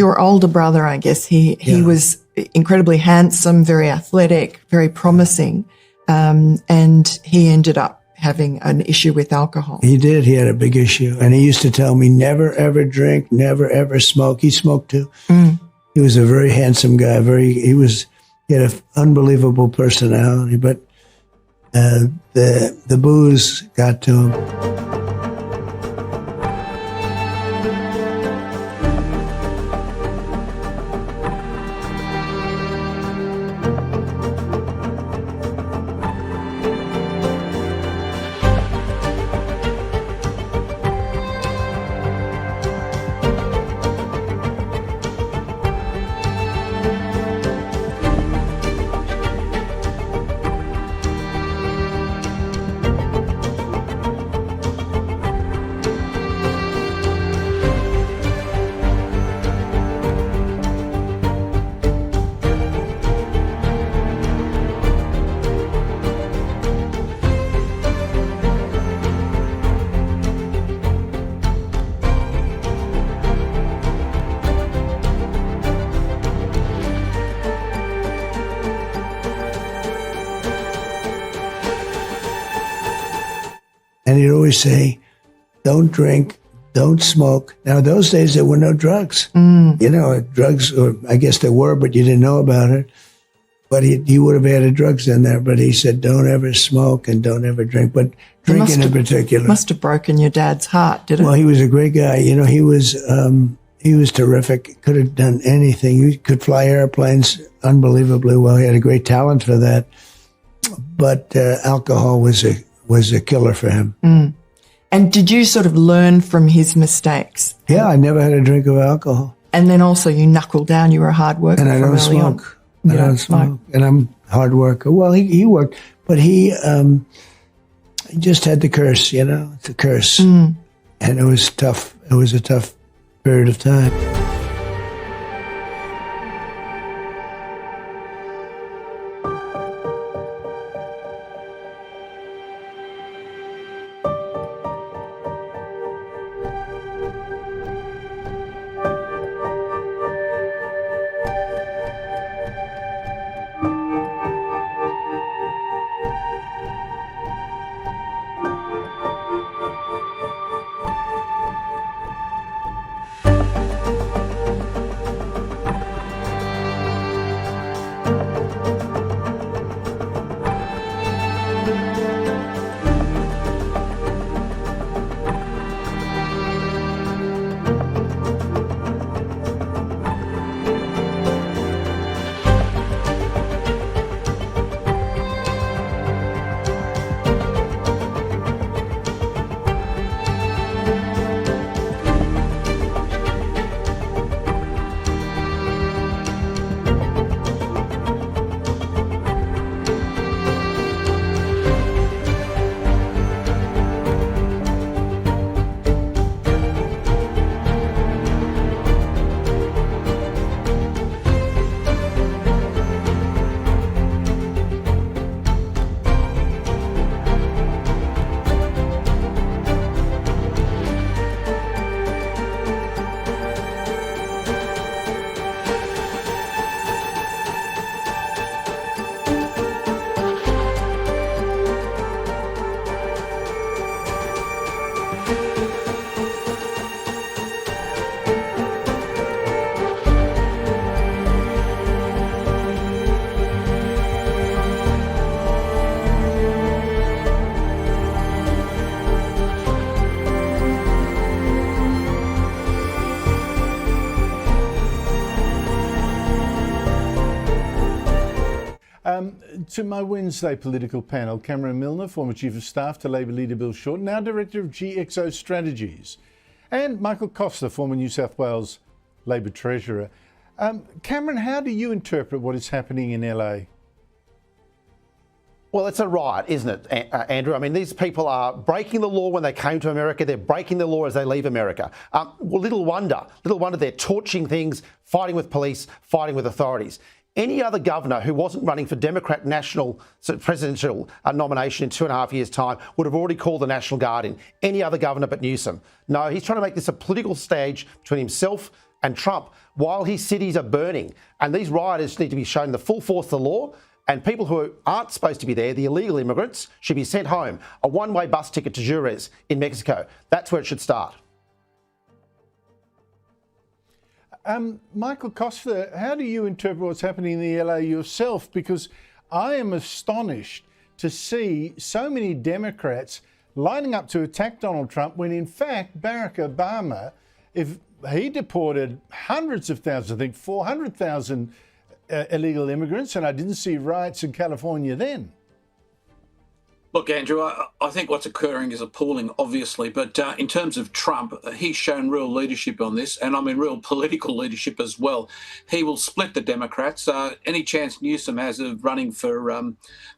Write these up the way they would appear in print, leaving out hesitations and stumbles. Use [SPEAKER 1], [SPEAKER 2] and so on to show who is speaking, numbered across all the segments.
[SPEAKER 1] your older brother, I guess, he was incredibly handsome, very athletic, very promising, and he ended up having an issue with alcohol.
[SPEAKER 2] He did. He had a big issue. And he used to tell me, never, ever drink, never, ever smoke. He smoked too. He was a very handsome guy. He had an unbelievable personality, but the booze got to him. And he'd always say, don't drink, don't smoke. Now, those days, there were no drugs. Drugs, or I guess there were, but you didn't know about it. But he would have added drugs in there. But he said, don't ever smoke and don't ever drink. But drinking in particular.
[SPEAKER 1] Must have broken your dad's heart, did it?
[SPEAKER 2] Well, he was a great guy. He was terrific. Could have done anything. He could fly airplanes unbelievably well. He had a great talent for that. But alcohol was a killer for him.
[SPEAKER 1] And did you sort of learn from his mistakes?
[SPEAKER 2] Yeah, I never had a drink of alcohol.
[SPEAKER 1] And then also you knuckled down. You were a hard worker.
[SPEAKER 2] And I don't smoke. I don't smoke. And I'm a hard worker. Well, he worked, but he just had the curse, it's a curse. And it was tough. It was a tough period of time.
[SPEAKER 3] To my Wednesday political panel, Cameron Milner, former Chief of Staff to Labor leader Bill Shorten, now Director of GXO Strategies, and Michael Costa, former New South Wales Labor Treasurer. Cameron, how do you interpret what is happening in LA?
[SPEAKER 4] Well, it's a riot, isn't it, Andrew? I mean, these people are breaking the law when they came to America. They're breaking the law as they leave America. Well, little wonder they're torching things, fighting with police, fighting with authorities. Any other governor who wasn't running for Democrat national presidential nomination in 2.5 years' time would have already called the National Guard in. Any other governor but Newsom. No, he's trying to make this a political stage between himself And Trump, while his cities are burning, and these rioters need to be shown the full force of the law, and people who aren't supposed to be there, the illegal immigrants, should be sent home. A one-way bus ticket to Juarez in Mexico. That's where it should start.
[SPEAKER 3] Michael Costa, how do you interpret what's happening in the LA yourself? Because I am astonished to see so many Democrats lining up to attack Donald Trump when, in fact, Barack Obama, if he deported hundreds of thousands, I think 400,000 illegal immigrants, and I didn't see riots in California then.
[SPEAKER 5] Look, Andrew, I think what's occurring is appalling, obviously. But in terms of Trump, he's shown real leadership on this, and I mean real political leadership as well. He will split the Democrats. Any chance Newsom has of running for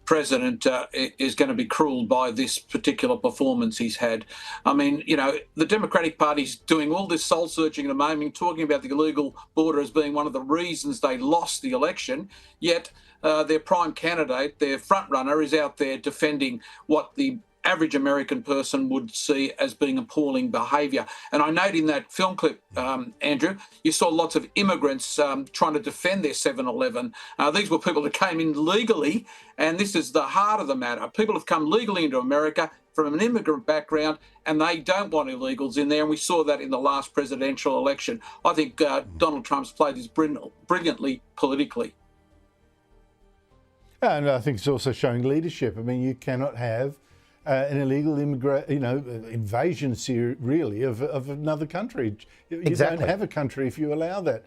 [SPEAKER 5] president is going to be cruelled by this particular performance he's had. I mean, you know, the Democratic Party's doing all this soul searching at the moment, talking about the illegal border as being one of the reasons they lost the election, yet their prime candidate, their front runner, is out there defending what the average American person would see as being appalling behaviour. And I note in that film clip, Andrew, you saw lots of immigrants trying to defend their 7-Eleven. These were people that came in legally, and this is the heart of the matter. People have come legally into America from an immigrant background, and they don't want illegals in there, and we saw that in the last presidential election. I think Donald Trump's played this brilliantly politically.
[SPEAKER 3] And I think it's also showing leadership. I mean, you cannot have an illegal invasion, really, of another country. You
[SPEAKER 4] Exactly.
[SPEAKER 3] don't have a country if you allow that.